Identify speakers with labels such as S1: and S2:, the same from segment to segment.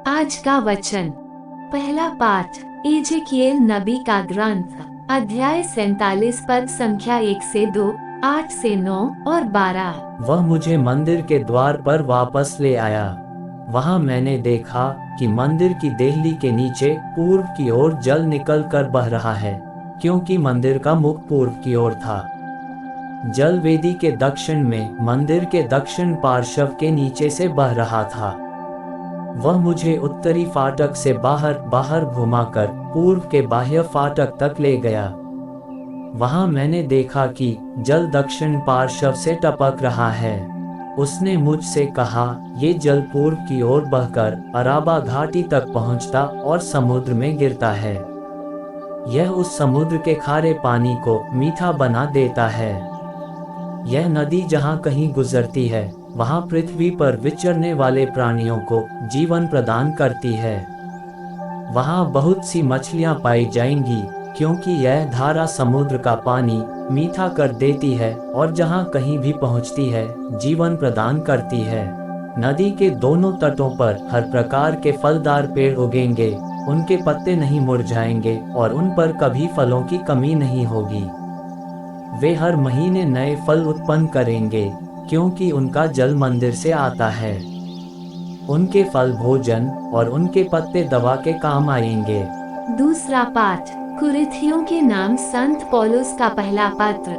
S1: आज का वचन। पहला पाठ एजेकिएल नबी का ग्रंथ, अध्याय 47 पद संख्या 1 से 2, 8 से 9 और 12।
S2: वह मुझे मंदिर के द्वार पर वापस ले आया। वहां मैंने देखा कि मंदिर की देहली के नीचे पूर्व की ओर जल निकल कर बह रहा है, क्योंकि मंदिर का मुख पूर्व की ओर था। जल वेदी के दक्षिण में मंदिर के दक्षिण पार्श्व के नीचे से बह रहा था। वह मुझे उत्तरी फाटक से बाहर घुमाकर पूर्व के बाह्य फाटक तक ले गया। वहां मैंने देखा कि जल दक्षिण पार्श्व से टपक रहा है। उसने मुझसे कहा, ये जल पूर्व की ओर बहकर अराबा घाटी तक पहुंचता और समुद्र में गिरता है। यह उस समुद्र के खारे पानी को मीठा बना देता है। यह नदी जहां कहीं गुजरती है, वहां पृथ्वी पर विचरने वाले प्राणियों को जीवन प्रदान करती है। वहां बहुत सी मछलियां पाई जाएंगी, क्योंकि यह धारा समुद्र का पानी मीठा कर देती है और जहां कहीं भी पहुंचती है जीवन प्रदान करती है। नदी के दोनों तटों पर हर प्रकार के फलदार पेड़ उगेंगे, उनके पत्ते नहीं मुरझाएंगे और उन पर कभी फलों की कमी नहीं होगी। वे हर महीने नए फल उत्पन्न करेंगे, क्योंकि उनका जल मंदिर से आता है। उनके फल भोजन और उनके पत्ते दवा के काम आएंगे।
S1: दूसरा पाठ कुरिन्थियों के नाम संत पौलुस का पहला पत्र,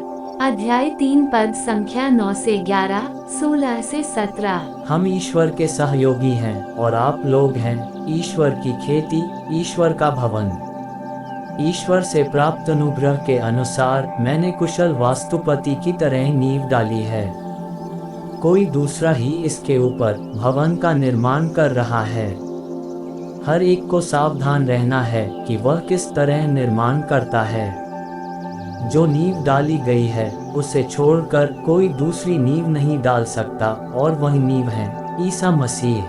S1: अध्याय 3 पद संख्या 9 से 11, 16 से 17।
S2: हम ईश्वर के सहयोगी हैं और आप लोग हैं ईश्वर की खेती, ईश्वर का भवन। ईश्वर से प्राप्त अनुग्रह के अनुसार मैंने कुशल वास्तुपति की तरह नींव डाली है। कोई दूसरा ही इसके ऊपर भवन का निर्माण कर रहा है। हर एक को सावधान रहना है कि वह किस तरह निर्माण करता है। जो नींव डाली गई है उसे छोड़कर कोई दूसरी नींव नहीं डाल सकता, और वह नींव है ईसा मसीह।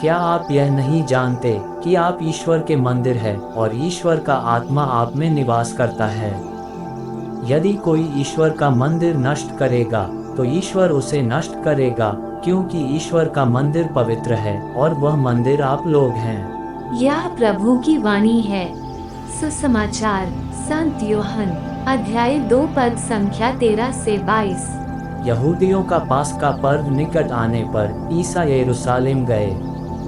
S2: क्या आप यह नहीं जानते कि आप ईश्वर के मंदिर हैं और ईश्वर का आत्मा आप में निवास करता है? यदि कोई ईश्वर का मंदिर नष्ट करेगा तो ईश्वर उसे नष्ट करेगा, क्योंकि ईश्वर का मंदिर पवित्र है और वह मंदिर आप लोग हैं।
S1: यह प्रभु की वाणी है। सुसमाचार संत यूहन, अध्याय 2 पद संख्या 13 से 22।
S2: यहूदियों का पास्का पर्व निकट आने पर ईसा यरूशलेम गए।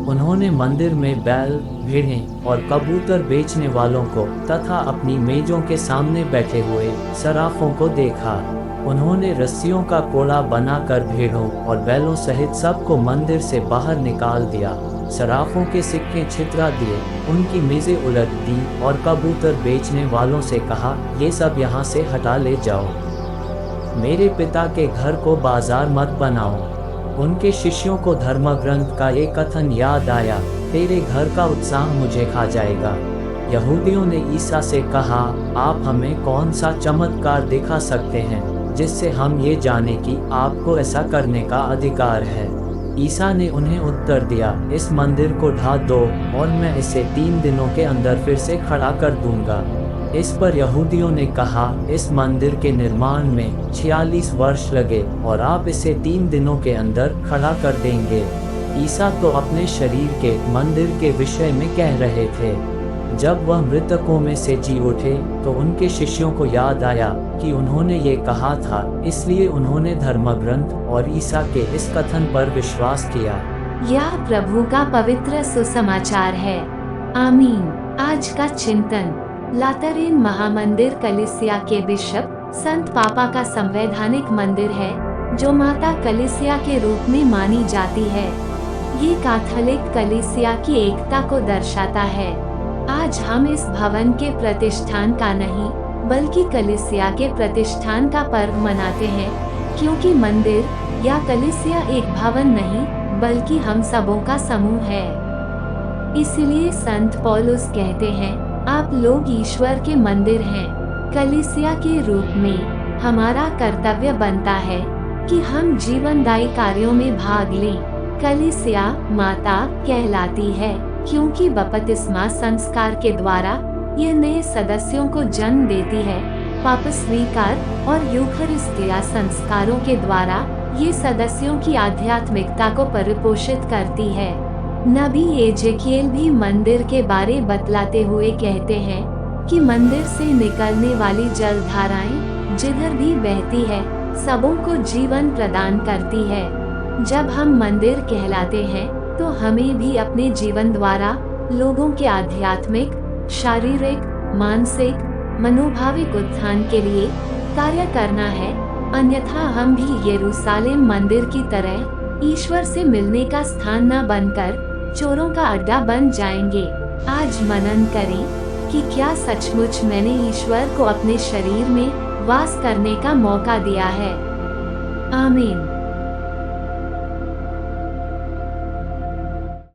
S2: उन्होंने मंदिर में बैल, भेड़ें और कबूतर बेचने वालों को तथा अपनी मेजों के सामने बैठे हुए सराफों को देखा। उन्होंने रस्सियों का कोड़ा बनाकर भेड़ों और बैलों सहित सबको मंदिर से बाहर निकाल दिया। सराफों के सिक्के छितरा दिए, उनकी मेजें उलट दी और कबूतर बेचने वालों से कहा, ये सब यहाँ से हटा ले जाओ। मेरे पिता के घर को बाजार मत बनाओ। उनके शिष्यों को धर्मग्रंथ का एक कथन याद आया, तेरे घर का उत्साह मुझे खा जाएगा। यहूदियों ने ईसा से कहा, आप हमें कौन सा चमत्कार दिखा सकते हैं जिससे हम ये जाने कि आपको ऐसा करने का अधिकार है? ईसा ने उन्हें उत्तर दिया, इस मंदिर को ढा दो और मैं इसे 3 दिनों के अंदर फिर से खड़ा कर दूंगा। इस पर यहूदियों ने कहा, इस मंदिर के निर्माण में 46 वर्ष लगे और आप इसे 3 दिनों के अंदर खड़ा कर देंगे। ईसा तो अपने शरीर के मंदिर के विषय में कह रहे थे। जब वह मृतकों में से जी उठे तो उनके शिष्यों को याद आया कि उन्होंने ये कहा था, इसलिए उन्होंने धर्मग्रंथ और ईसा के इस कथन पर विश्वास किया।
S1: यह प्रभु का पवित्र सुसमाचार है। आमीन। आज का चिंतन। लातरेन महामंदिर कलीसिया के बिशप संत पापा का संवैधानिक मंदिर है, जो माता कलीसिया के रूप में मानी जाती है। ये कैथोलिक कलीसिया की एकता को दर्शाता है। आज हम इस भवन के प्रतिष्ठान का नहीं, बल्कि कलीसिया के प्रतिष्ठान का पर्व मनाते हैं, क्योंकि मंदिर या कलीसिया एक भवन नहीं, बल्कि हम सबों का समूह है। इसलिए संत पौलुस कहते हैं, आप लोग ईश्वर के मंदिर हैं। कलीसिया के रूप में हमारा कर्तव्य बनता है कि हम जीवनदायी कार्यों में भाग लें। कलीसिया माता कहलाती है, क्योंकि बपतिस्मा संस्कार के द्वारा ये नए सदस्यों को जन्म देती है। पाप स्वीकार और यूखरिस्तिया संस्कारों के द्वारा ये सदस्यों की आध्यात्मिकता को परिपोषित करती है। नबी एजेकिएल भी मंदिर के बारे बतलाते हुए कहते हैं कि मंदिर से निकलने वाली जलधाराएं जिधर भी बहती है सबों को जीवन प्रदान करती है। जब हम मंदिर कहलाते हैं तो हमें भी अपने जीवन द्वारा लोगों के आध्यात्मिक, शारीरिक, मानसिक, मनोभाविक उत्थान के लिए कार्य करना है, अन्यथा हम भी यरूशलेम मंदिर की तरह ईश्वर से मिलने का स्थान न बनकर चोरों का अड्डा बन जाएंगे। आज मनन करें कि क्या सचमुच मैंने ईश्वर को अपने शरीर में वास करने का मौका दिया है। आमीन।